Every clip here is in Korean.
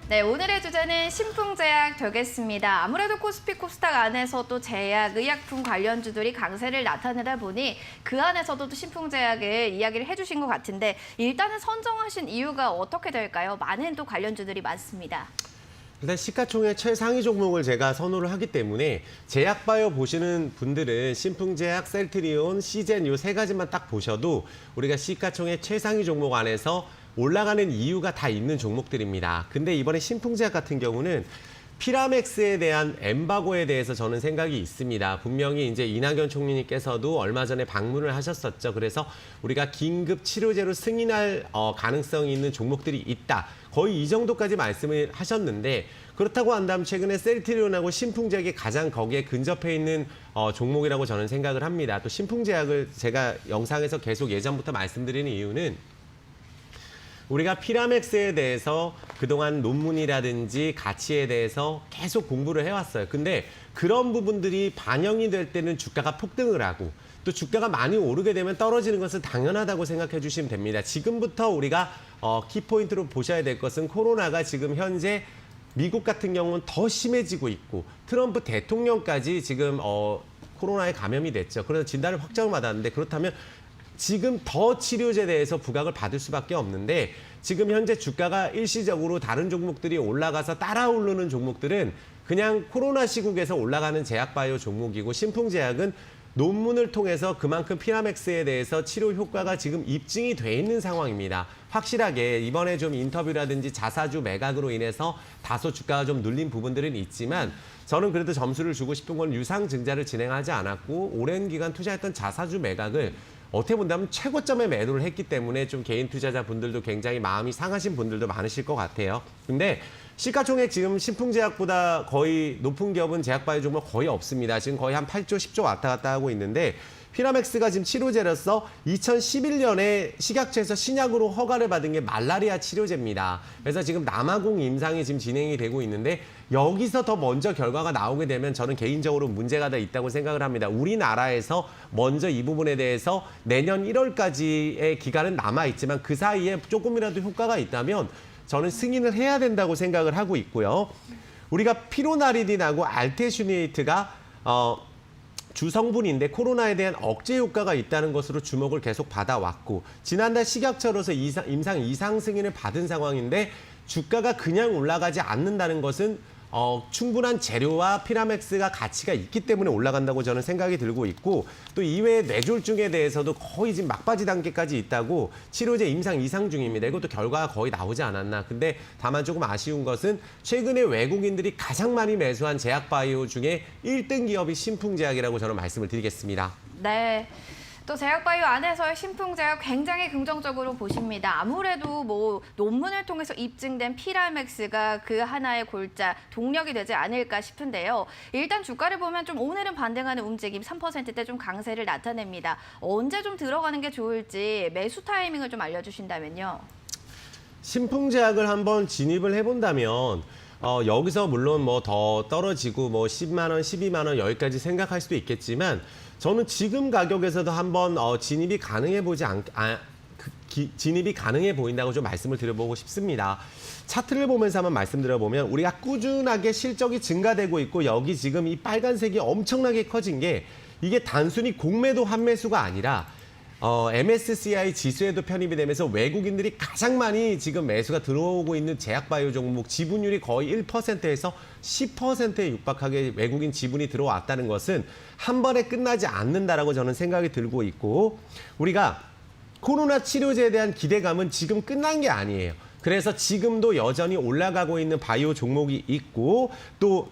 네, 오늘의 주제는 신풍제약 되겠습니다. 아무래도 코스피 코스닥 안에서 또 제약, 의약품 관련주들이 강세를 나타내다 보니 그 안에서도 또 신풍제약을 이야기를 해주신 것 같은데 일단은 선정하신 이유가 어떻게 될까요? 많은 또 관련주들이 많습니다. 일단 시가총액 최상위 종목을 제가 선호를 하기 때문에 제약바이오 보시는 분들은 신풍제약, 셀트리온, 시젠 이 세 가지만 딱 보셔도 우리가 시가총액 최상위 종목 안에서 올라가는 이유가 다 있는 종목들입니다. 근데 이번에 신풍제약 같은 경우는 피라맥스에 대한 엠바고에 대해서 저는 생각이 있습니다. 분명히 이제 이낙연 총리님께서도 얼마 전에 방문을 하셨었죠. 그래서 우리가 긴급 치료제로 승인할 가능성이 있는 종목들이 있다. 거의 이 정도까지 말씀을 하셨는데 그렇다고 한다면 최근에 셀트리온하고 신풍제약이 가장 거기에 근접해 있는 종목이라고 저는 생각을 합니다. 또 신풍제약을 제가 영상에서 계속 예전부터 말씀드리는 이유는 우리가 피라맥스에 대해서 그동안 논문이라든지 가치에 대해서 계속 공부를 해왔어요. 근데 그런 부분들이 반영이 될 때는 주가가 폭등을 하고 또 주가가 많이 오르게 되면 떨어지는 것은 당연하다고 생각해 주시면 됩니다. 지금부터 우리가 키포인트로 보셔야 될 것은 코로나가 지금 현재 미국 같은 경우는 더 심해지고 있고 트럼프 대통령까지 지금 코로나에 감염이 됐죠. 그래서 진단을 확정을 받았는데 그렇다면 지금 더 치료제에 대해서 부각을 받을 수밖에 없는데 지금 현재 주가가 일시적으로 다른 종목들이 올라가서 따라 오르는 종목들은 그냥 코로나 시국에서 올라가는 제약바이오 종목이고 신풍제약은 논문을 통해서 그만큼 피라맥스에 대해서 치료 효과가 지금 입증이 돼 있는 상황입니다. 확실하게 이번에 좀 인터뷰라든지 자사주 매각으로 인해서 다소 주가가 좀 눌린 부분들은 있지만 저는 그래도 점수를 주고 싶은 건 유상증자를 진행하지 않았고 오랜 기간 투자했던 자사주 매각을 어떻게 본다면 최고점에 매도를 했기 때문에 좀 개인 투자자분들도 굉장히 마음이 상하신 분들도 많으실 것 같아요. 근데 시가총액 지금 신풍제약보다 거의 높은 기업은 제약바이오 종목 거의 없습니다. 지금 거의 한 8조, 10조 왔다 갔다 하고 있는데 피라맥스가 지금 치료제로서 2011년에 식약처에서 신약으로 허가를 받은 게 말라리아 치료제입니다. 그래서 지금 남아공 임상이 지금 진행이 되고 있는데 여기서 더 먼저 결과가 나오게 되면 저는 개인적으로 문제가 더 있다고 생각을 합니다. 우리나라에서 먼저 이 부분에 대해서 내년 1월까지의 기간은 남아있지만 그 사이에 조금이라도 효과가 있다면 저는 승인을 해야 된다고 생각을 하고 있고요. 우리가 피로나리딘하고 알테슈니에이트가 주성분인데 코로나에 대한 억제 효과가 있다는 것으로 주목을 계속 받아왔고 지난달 식약처로서 임상 이상 승인을 받은 상황인데 주가가 그냥 올라가지 않는다는 것은 충분한 재료와 피라맥스가 가치가 있기 때문에 올라간다고 저는 생각이 들고 있고 또 이외에 뇌졸중에 대해서도 거의 지금 막바지 단계까지 있다고 치료제 임상 이상 중입니다. 이것도 결과가 거의 나오지 않았나. 근데 다만 조금 아쉬운 것은 최근에 외국인들이 가장 많이 매수한 제약바이오 중에 1등 기업이 신풍제약이라고 저는 말씀을 드리겠습니다. 네. 또 제약바이오 안에서의 신풍제약 굉장히 긍정적으로 보십니다. 아무래도 뭐 논문을 통해서 입증된 피라맥스가 그 하나의 골자, 동력이 되지 않을까 싶은데요. 일단 주가를 보면 좀 오늘은 반등하는 움직임 3%대 좀 강세를 나타냅니다. 언제 좀 들어가는 게 좋을지 매수 타이밍을 좀 알려주신다면요. 신풍제약을 한번 진입을 해본다면 여기서 물론 뭐 더 떨어지고 뭐 10만 원, 12만 원 여기까지 생각할 수도 있겠지만 저는 지금 가격에서도 한번 진입이 가능해 보인다고 좀 말씀을 드려보고 싶습니다. 차트를 보면서 한번 말씀드려보면 우리가 꾸준하게 실적이 증가되고 있고 여기 지금 이 빨간색이 엄청나게 커진 게 이게 단순히 공매도 환매수가 아니라 MSCI 지수에도 편입이 되면서 외국인들이 가장 많이 지금 매수가 들어오고 있는 제약바이오 종목 지분율이 거의 1%에서 10%에 육박하게 외국인 지분이 들어왔다는 것은 한 번에 끝나지 않는다라고 저는 생각이 들고 있고 우리가 코로나 치료제에 대한 기대감은 지금 끝난 게 아니에요. 그래서 지금도 여전히 올라가고 있는 바이오 종목이 있고 또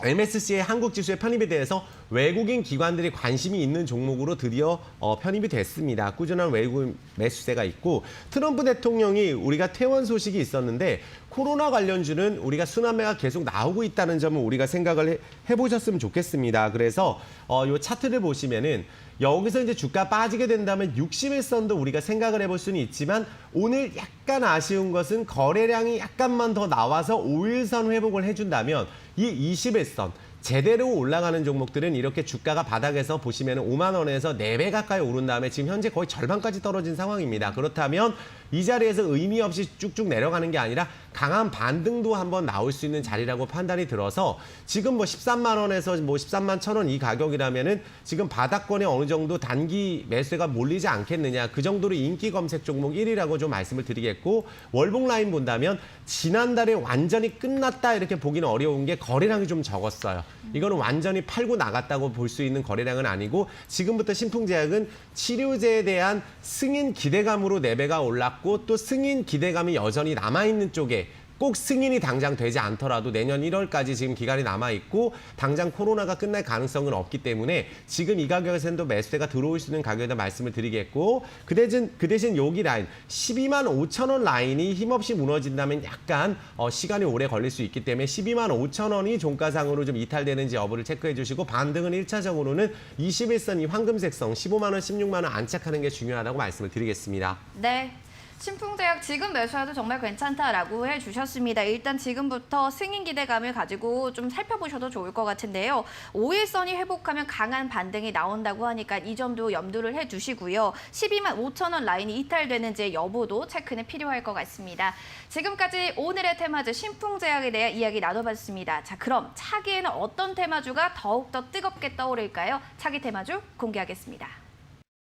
MSCI 한국 지수에 편입이 돼서 외국인 기관들이 관심이 있는 종목으로 드디어 편입이 됐습니다. 꾸준한 외국인 매수세가 있고 트럼프 대통령이 우리가 퇴원 소식이 있었는데 코로나 관련주는 우리가 순환매가 계속 나오고 있다는 점을 우리가 생각을 해보셨으면 좋겠습니다. 그래서 이 차트를 보시면은 여기서 이제 주가 빠지게 된다면 60일선도 우리가 생각을 해볼 수는 있지만 오늘 약간 아쉬운 것은 거래량이 약간만 더 나와서 5일선 회복을 해준다면 이 20일선 제대로 올라가는 종목들은 이렇게 주가가 바닥에서 보시면 5만 원에서 4배 가까이 오른 다음에 지금 현재 거의 절반까지 떨어진 상황입니다. 그렇다면 이 자리에서 의미 없이 쭉쭉 내려가는 게 아니라 강한 반등도 한번 나올 수 있는 자리라고 판단이 들어서 지금 뭐 13만 원에서 뭐 13만 1,000원 이 가격이라면은 지금 바닥권에 어느 정도 단기 매수가 몰리지 않겠느냐. 그 정도로 인기 검색 종목 1위라고 좀 말씀을 드리겠고, 월봉 라인 본다면 지난달에 완전히 끝났다 이렇게 보기는 어려운 게 거래량이 좀 적었어요. 이거는 완전히 팔고 나갔다고 볼 수 있는 거래량은 아니고, 지금부터 신풍제약은 치료제에 대한 승인 기대감으로 레벨가 올랐고, 또 승인 기대감이 여전히 남아있는 쪽에 꼭 승인이 당장 되지 않더라도 내년 1월까지 지금 기간이 남아있고 당장 코로나가 끝날 가능성은 없기 때문에 지금 이 가격에서는 또 매수세가 들어올 수 있는 가격에다 말씀을 드리겠고, 그 대신 여기 라인 12만 5천 원 라인이 힘없이 무너진다면 약간 시간이 오래 걸릴 수 있기 때문에 12만 5천 원이 종가상으로 좀 이탈되는지 여부를 체크해 주시고, 반등은 1차적으로는 21선 이 황금색성 15만 원, 16만 원 안착하는 게 중요하다고 말씀을 드리겠습니다. 네. 신풍제약 지금 매수해도 정말 괜찮다라고 해주셨습니다. 일단 지금부터 승인 기대감을 가지고 좀 살펴보셔도 좋을 것 같은데요. 5일선이 회복하면 강한 반등이 나온다고 하니까 이 점도 염두를 해주시고요. 12만 5천 원 라인이 이탈되는지 여부도 체크는 필요할 것 같습니다. 지금까지 오늘의 테마주 신풍제약에 대해 이야기 나눠봤습니다. 자, 그럼 차기에는 어떤 테마주가 더욱더 뜨겁게 떠오를까요? 차기 테마주 공개하겠습니다.